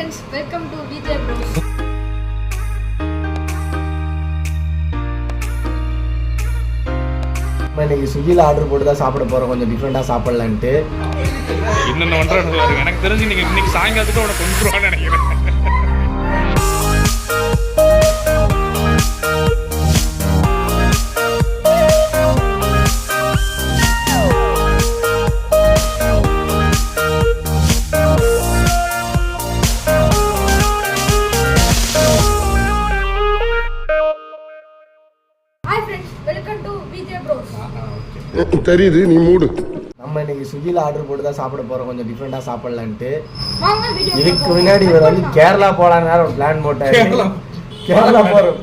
friends, welcome to VJ Bros. இன்னைக்கு ஸ்விக்கியில் order போட்டு தான் சாப்பிட போகிறோம், கொஞ்சம் டிஃப்ரெண்ட்டாக சாப்பிட்லான்ட்டு. இன்னொன்று ஒன்றரை எனக்கு தெரிஞ்சு இன்னைக்கு சாயங்காலத்துக்கு உனக்கு கொண்டு வருவான்னு நினைக்கிறேன். Hi friends, welcome to VJ Bros. தெரியுது, நீ மூடு. நம்ம இன்னைக்கு ஸ்விக்கியில் ஆர்டர் போட்டு தான் சாப்பிட போகிறோம், கொஞ்சம் டிஃப்ரெண்ட்டாக சாப்பிட்லான்ட்டு. வாங்க வீடியோ இதுக்கு முன்னாடி இவர் வந்து கேரளா போகலான்னு ஒரு பிளான் போட்டாரு. கேரளா போகிறோம்,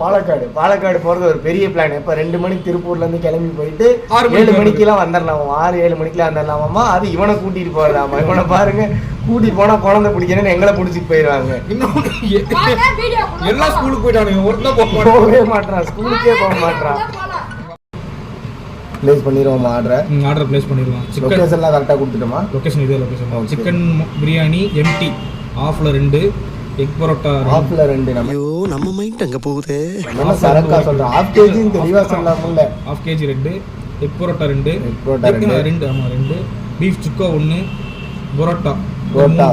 பாலக்காடு போகிறது ஒரு பெரிய பிளான். இப்போ 2 மணிக்கு திருப்பூர்லேருந்து கிளம்பி போயிட்டு 7 மணிக்கெல்லாம் வந்துடலாமா, 6-7 மணிக்கெல்லாம் வந்துடலாமாம்மா. அது இவனை கூட்டிகிட்டு போகிறதாமா. இவனை பாருங்க, கூட்டிட்டு போனால் குழந்தை பிடிக்கணும்னு எங்களை பிடிச்சிட்டு போயிடுவாங்க. எல்லா ஸ்கூலுக்கு போயிட்டானுங்க, போகவே மாட்டான், ஸ்கூலுக்கே போக மாட்டான். ப்ளேஸ் பண்ணிடுவோமா ஆர்டர் ப்ளேஸ் பண்ணிடுவோம். லொக்கேஷன்லாம் கரெக்டாக கொடுத்துட்டோமா? லொக்கேஷன் இதே லொக்கேஷன். சிக்கன் பிரியாணி எம்டி ஆஃப்ல 2, எக் பரோட்டா ஆஃப்ல 2. நம்ம மைண்ட் அங்க போகுது. நம்ம சரக்கா சொல்றோம், half kg தெளிவா சொல்லலாம்ல. half kg 2, egg parotta 2, egg parotta 2, ஆமா 2, பீஃப் சுக்கா 1, பரோட்டா 3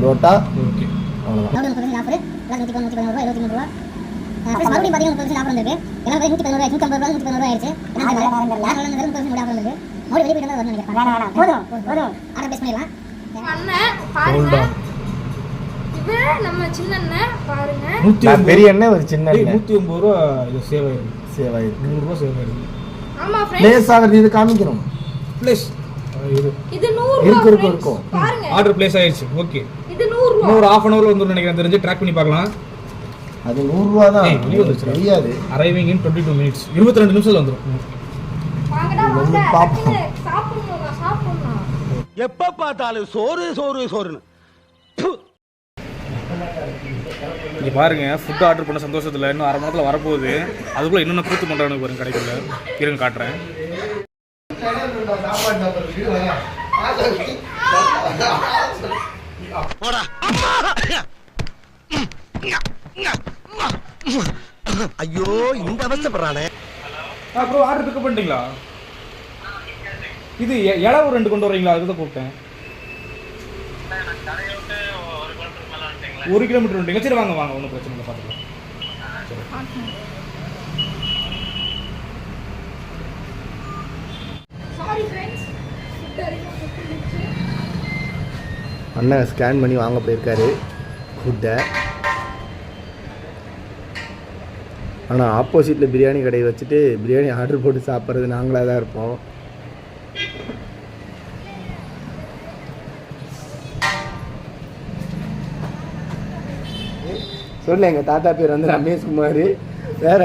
பரோட்டா. ஓகே, அவ்வளவுதான். மறுபடியும் பாத்தீங்கன்னா 30% ஆஃபர் வந்திருக்கு. எல்லாம் 111 ரூபாய், 150 ரூபாய், 150 ரூபாய் ஆயிடுச்சு. யார் வெளியே போயிட்டு வரணும் நினைக்கிறேன். போதும் ஆர்டர் பேஸ் பண்ணிடலாம். அண்ணன் பாருங்க, இவன் நம்ம சின்ன அண்ணன் பாருங்க. நான் பெரிய அண்ணன், ஒரு சின்ன அண்ணன். 109 ரூபா இது சேவ் ஆயிருக்கு. 100 ரூபா சேவ் ஆயிருக்கு. ஆமா friends, ப்ளேஸ் ஆகிறது இது காமிக்கணும். ப்ளேஸ் இது 100 ரூபாய் இருக்கும். பாருங்க, ஆர்டர் ப்ளேஸ் ஆயிடுச்சு. ஓகே, இது 100 ரூபாய். இன்னொரு half an hour வந்துரும் நினைக்கிறேன். தெரிஞ்சு ட்ராக் பண்ணி பார்க்கலாம். அது 100 ரூபாய் தான். தெரியாது. அரைவிங் இன் 22 minutes, 22 நிமிஷத்துல வந்துரும். வாங்கடா வந்து வாங்க, பாப்போம். சாப்பிடணும். எப்ப பார்த்தாலும் சோறுன்னு. இங்க பாருங்க, ஃபுட் ஆர்டர் பண்ண சந்தோஷத்துல இன்னும் அரை மணி நேரத்துல வரப்போகுது. அதுக்குள்ள இன்னொன்று பூத்து பண்றானு பாருங்க கடைக்குள்ள. இருங்க காட்டுறேன். ஐயோ, இந்த அவஸ்தைப்படுறானே. ப்ரோ ஆர்டர் பிக்கப் பண்ணிட்டீங்களா? இது இளவு 2 கொண்டு வரீங்களா? அதுதான் கூப்பிட்டேன். 1 கிலோமீட்டர் வந்துட்டீங்க. சரி வாங்க ஒன்றும் பிரச்சனை இல்லை, பார்த்துக்கலாம். சாரி friends, ஃபுட் அடிக்க போயிடுச்சு. அண்ணன் ஸ்கேன் பண்ணி வாங்க போயிருக்காரு ஃபுட்டை. ஆனால் ஆப்போசிட்டில் பிரியாணி கடையை வச்சுட்டு பிரியாணி ஆர்டர் போட்டு சாப்பிட்றது நாங்களாக தான் இருப்போம். சொல்லு, எங்கள் தாத்தா பேர் வந்து ரமேஷ்குமார். வேற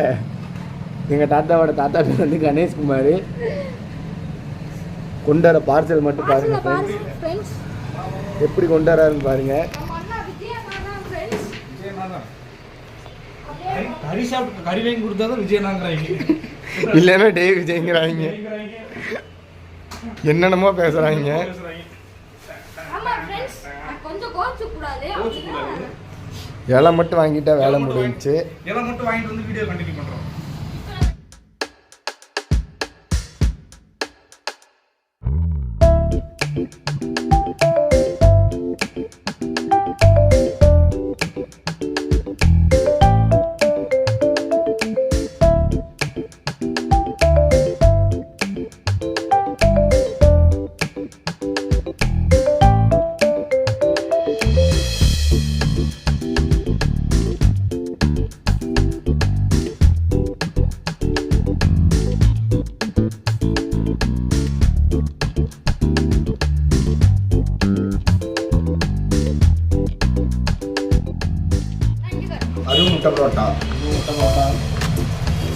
எங்கள் தாத்தாவோட தாத்தா பேர் வந்து கணேஷ்குமார். கொண்டு வர பார்சல் மட்டும் பாருங்க friends, எப்படி கொண்டு வராருன்னு பாருங்க. நம்ம அண்ணா விஜய் அண்ணா தான் friends. கறி சாப்பிட்டு கறி வாங்கி கொடுத்தாதான் விஜயனாங்கிறாங்க. இல்லைன்னா டே விஜய்ங்கிறாங்க, என்னென்னமோ பேசுறாங்க. ஆமா friends, கொஞ்சம் கோச்சு கூடாது. இலை மட்டும் வாங்கிட்டா வேலை முடிஞ்சிச்சு. எல்லாம் மட்டும் வாங்கிட்டு வந்து வீடியோ கண்டினியூ பண்றோம். அதுவும் முட்டை பரோட்டா.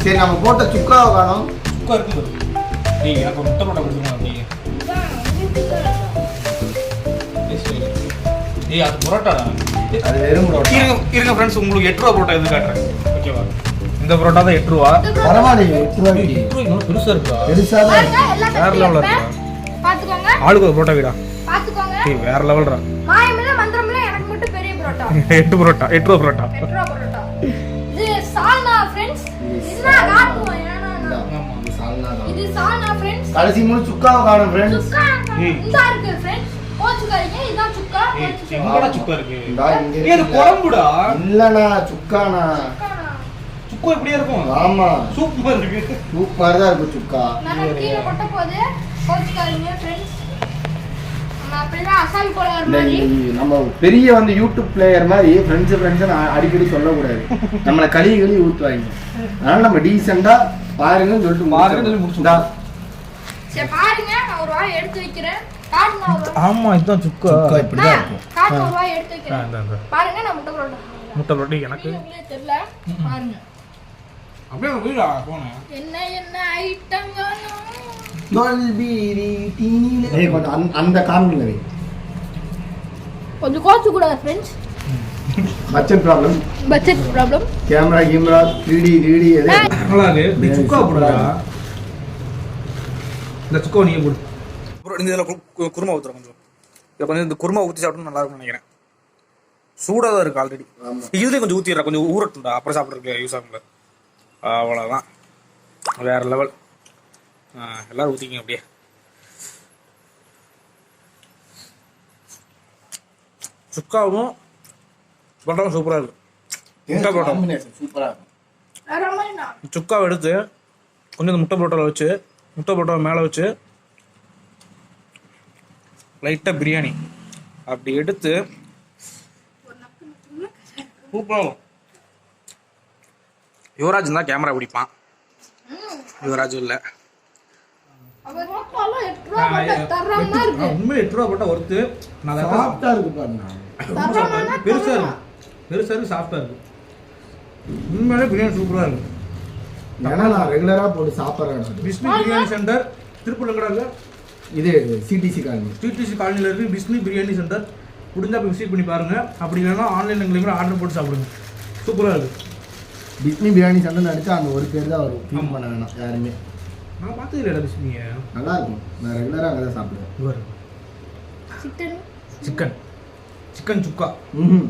சரி, நம்ம போட்ட சுக்காவை காணும். சுக்கா இருக்கு பாரு. நீங்க எனக்கு ஒரு முட்டை பரோட்டா கொடுத்துருங்க. அப்படியே அது பரோட்டாடா. அது வெறும் பரோட்டா. இருங்க ஃப்ரெண்ட்ஸ், உங்களுக்கு 8 ரூபா பரோட்டா எது காட்டுறேன். ஓகேவா? இந்த பரோட்டா தான் 8 ரூபா. பரவாயில்லையே, 8 ரூபாய்க்கு இன்னும் பெருசா இருக்கா? பெருசா தான் இருக்கு. வேற லெவல்ல இருக்கா? பாத்துக்கோங்க, ஆளுக்கு ஒரு பரோட்டா வீடா? பாத்துக்கோங்க. வேற லெவல்ரா. மாயமில்ல மந்திரமில்ல, எனக்கு மட்டும் பெரிய பரோட்டா. பரோட்டா 8 பரோட்டா 8 ரூபா பரோட்டா. 8 ரூபா பரோட்டா. இது சால்னா ஃப்ரெண்ட்ஸ். என்ன காட்டுவோம் ஏனா இது சால்னா ஃப்ரெண்ட்ஸ். கடைசி மூணு சுக்காவை காணும் ஃப்ரெண்ட்ஸ். சுக்கா இந்த இருக்கு ஃப்ரெண்ட்ஸ். கோச்சுக்காரீங்க இதான் சுக்கா. எங்கடா சுக்கா இருக்கு? இந்தா இங்க ஏய் இது குழம்புடா. இல்லண்ணா சுக்காண்ணா. சுக்கா இப்படியே இருக்கும். ஆமா சூப் மாதிரி இருக்கு. சூப் மாதிரி தான் இருக்கும் சுக்கா. நான் கீழ கொட்ட போதே கோச்சுக்காரீங்க ஃப்ரெண்ட்ஸ். நம்ம அப்படியே அசால் போலார் மாதிரி. நம்ம பெரிய வந்து யூடியூப் பிளேயர் மாதிரி ஃப்ரெண்ட்ஸ் அடிக்கடி சொல்லக்கூடாது. நம்மளை கழுவி ஊத்துவாங்க. அதனால நம்ம டீசெண்டா பாருங்கன்னு சொல்லிட்டு முடிச்சுடா. சரி பாருங்க, நான் ஒரு வாய் எடுத்து வைக்கிறேன். காட்டுனா ஒரு வாய். ஆமா இதுதான் சுக்கா. சுக்கா இப்படிதான் இருக்கும். காட்டுனா ஒரு வாய் எடுத்து வைக்கிறேன். இந்த பாருங்க நான் முட்டை பரோட்டா. முட்டை பரோட்டா எனக்கு உங்களுக்கு தெரியல. பாருங்க. அப்படியே போயிடா போனேன். என்ன ஐட்டம் வேணும்? ஏய் கொஞ்சம் அந்த கார்னர்ல வை. கொஞ்சம் கோச்சு கூடாது friends. Budget problem. Budget problem. Camera 3D எது நல்லா இருக்கு. நீ சுக்கா போடுடா. இந்த சுக்கா நீயே போடு. ப்ரோ இந்த இதெல்லாம் குருமா ஊத்துறேன் கொஞ்சம். இத கொஞ்சம் இந்த குருமா ஊத்தி சாப்பிட்டா நல்லா இருக்கும்னு நினைக்கிறேன். சூடா தான் இருக்கு ஆல்ரெடி. இதுலயே கொஞ்சம் ஊத்திடுறா, கொஞ்சம் ஊறட்டும்டா, அப்புறம் சாப்பிட்றதுக்கு யூஸ் ஆகும்ல. அவ்வளோதான், வேற லெவல். எல்லாரும் ஊற்றிக்கிங்க அப்படியே. சுக்காவும் பரோட்டாவும் சூப்பராக இருக்கு. முட்டை பரோட்டா சூப்பரா இருக்கும். சுக்காவை எடுத்து கொஞ்சம் இந்த முட்டை பரோட்டாவில் வச்சு, முட்டை பரோட்டாவை மேலே வச்சு லைட்டாக பிரியாணி அப்படி எடுத்து சூப்பராக. யுவராஜ் தான் கேமரா பிடிப்பான், யுவராஜ் இல்லை. உண்மையில 8 ரூபா போட்டா ஒருத்து. சாஃப்ட்டா இருக்கு பாருங்க. பெருசா இருக்கு, சாஃப்ட்டா இருக்கு. உண்மையிலே பிரியாணி சூப்பரா இருக்கு. ஏன்னா நான் ரெகுலரா போட்டு சாப்பிட்றேன். பிஸ்மி பிரியாணி சென்டர் திருப்பூர்ல இது சிடிசி காலனி. டிடிசி காலனியில் இருக்கு பிஸ்மி பிரியாணி சென்டர். முடிஞ்சா போய் விசிட் பண்ணி பாருங்க. அப்படி இல்லைன்னா ஆன்லைன்ல எங்களுக்கு கூட ஆர்டர் போட்டு சாப்பிடுங்க. சூப்பரா இருக்கு. பிஸ்மி பிரியாணி சென்டர் அடிச்சா அந்த ஒரு பேர் தான் வரும். ஃபீல் பண்ண வேணாம் யாருமே. நான் பார்த்தது இல்லைடா பிஸ்மியை. நல்லா இருக்கும். நான் ரெகுலரா அங்கே தான் சாப்பிடுவேன். சிக்கன் சுக்கா. ம்.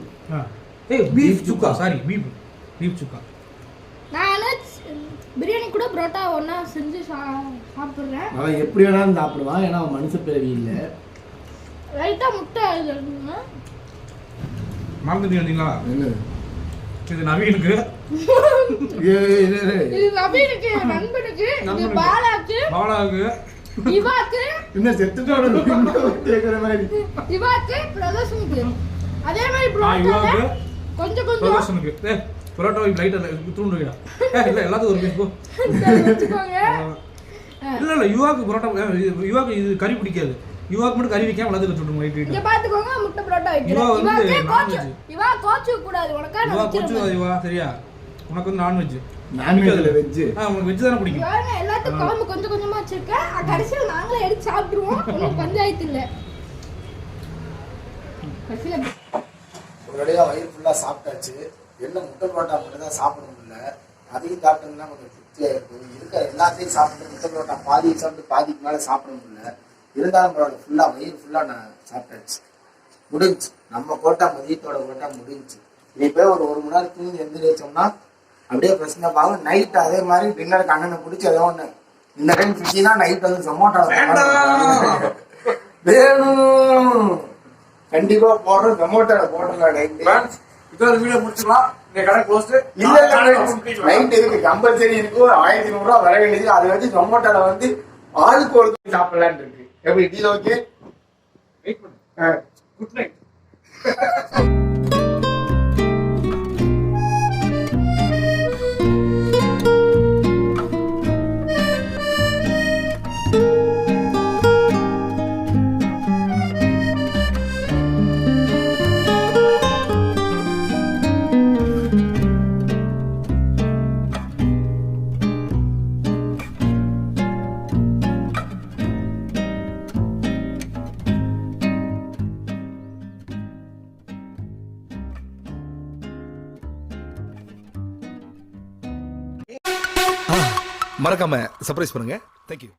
ஏய் பீஃப் சுக்கா, சாரி பீஃப் சுக்கா. நான் பிரியாணி கூட பரோட்டா ஒண்ணா செஞ்சு சாப்பிடுறேன். அவன் எப்படி வேணாலும் சாப்பிடுவான், ஏன்னா அவன் மனுஷ பிறவி இல்லை. லைட்டா முட்டை இருக்குங்க. மறந்துட்டு வந்தீங்களா? என்னது இது நவீனுக்கு, இது நவீனுக்கு, நண்பனுக்கு, இது பாலாக்கு, இவாக்கு, என்ன செத்துட்டோட கேக்குற மாதிரி. இவாக்கு பிரதர்ஷனுக்கு. அதே மாதிரி பரோட்டா கொஞ்சம் பிரதர்ஷனுக்கு. ஏய் பரோட்டா லைட்டா தூண்டு வைடா. இல்ல எல்லாத்துக்கும் ஒரு பீஸ் போ வெச்சுக்கோங்க. இல்ல யுவாக்கு பரோட்டா, யுவாக்கு இது கறி பிடிக்காது. யுவாக்கு மட்டும் கறி வைக்காம எல்லாத்துக்கும் சுடுங்க லைட் லைட். இங்க பாத்துக்கோங்க, முட்டை பரோட்டா வைக்கிறேன். இவா கோச்சு கூடாது உனக்கு. இவா கோச்சு இவா சரியா? உனக்கு வந்து நான்வெஜ். நான்வெஜ்ல வெஜ். உனக்கு வெஜ் தான பிடிக்கும். யாருங்க எல்லாத்துக்கும் குழம்பு கொஞ்சம் கொஞ்சமா வச்சிருக்கேன். கடைசில நாங்களே எடுத்து சாப்பிடுவோம். ஒண்ணும் பஞ்சாயத்து இல்ல. கடைசில ஒரேடியா வயிறு ஃபுல்லா சாப்பிட்டாச்சு. என்ன முட்டை பரோட்டா மட்டும் தான் சாப்பிட முடியல. அதையும் சாப்பிட்டோம்னா கொஞ்சம் திருப்தியா இருக்கும். இருக்க எல்லாத்தையும் சாப்பிட்டு முட்டை பரோட்டா பாதிக்கு சாப்பிட்டு பாதிக்கு மேல சாப்பிட முடியல. இருந்தாலும் பரவாயில்ல, ஃபுல்லா வயிறு ஃபுல்லா நான் சாப்பிட்டாச்சு. முடிஞ்சு நம்ம கோட்டா மதியத்தோட கோட்டா முடிஞ்சு. நீ போய் ஒரு மணி நேரம் தூங்கி எந்திரிச்சோம்னா அப்படியே பிரச்சனை பார்க்கும். நைட் அதே மாதிரி டின்னருக்கு அண்ணனை பிடிச்சி ஏதோ ஒன்று இந்த டைம் ஃபிஷ்னா நைட் வந்து ஜொமேட்டோ வேணும். கண்டிப்பா போடுறோம், ஜொமேட்டோல போடலாம். நைட் இதோட வீடியோ முடிச்சுக்கலாம். இந்த கடை க்ளோஸ். இல்ல நைட் இருக்கு கம்பல்சரி இருக்கு. ஒரு 1500 ரூபா வர வேண்டியது. அதை வச்சு ஜொமேட்டோல வந்து ஆளுக்கு ஒரு சாப்பிடலான்னு இருக்கு. எப்படி டீல் ஓகே? வெயிட் பண்ணு. Good night. மறக்காம சர்ப்ரைஸ் பண்ணுங்க. தேங்க்யூ.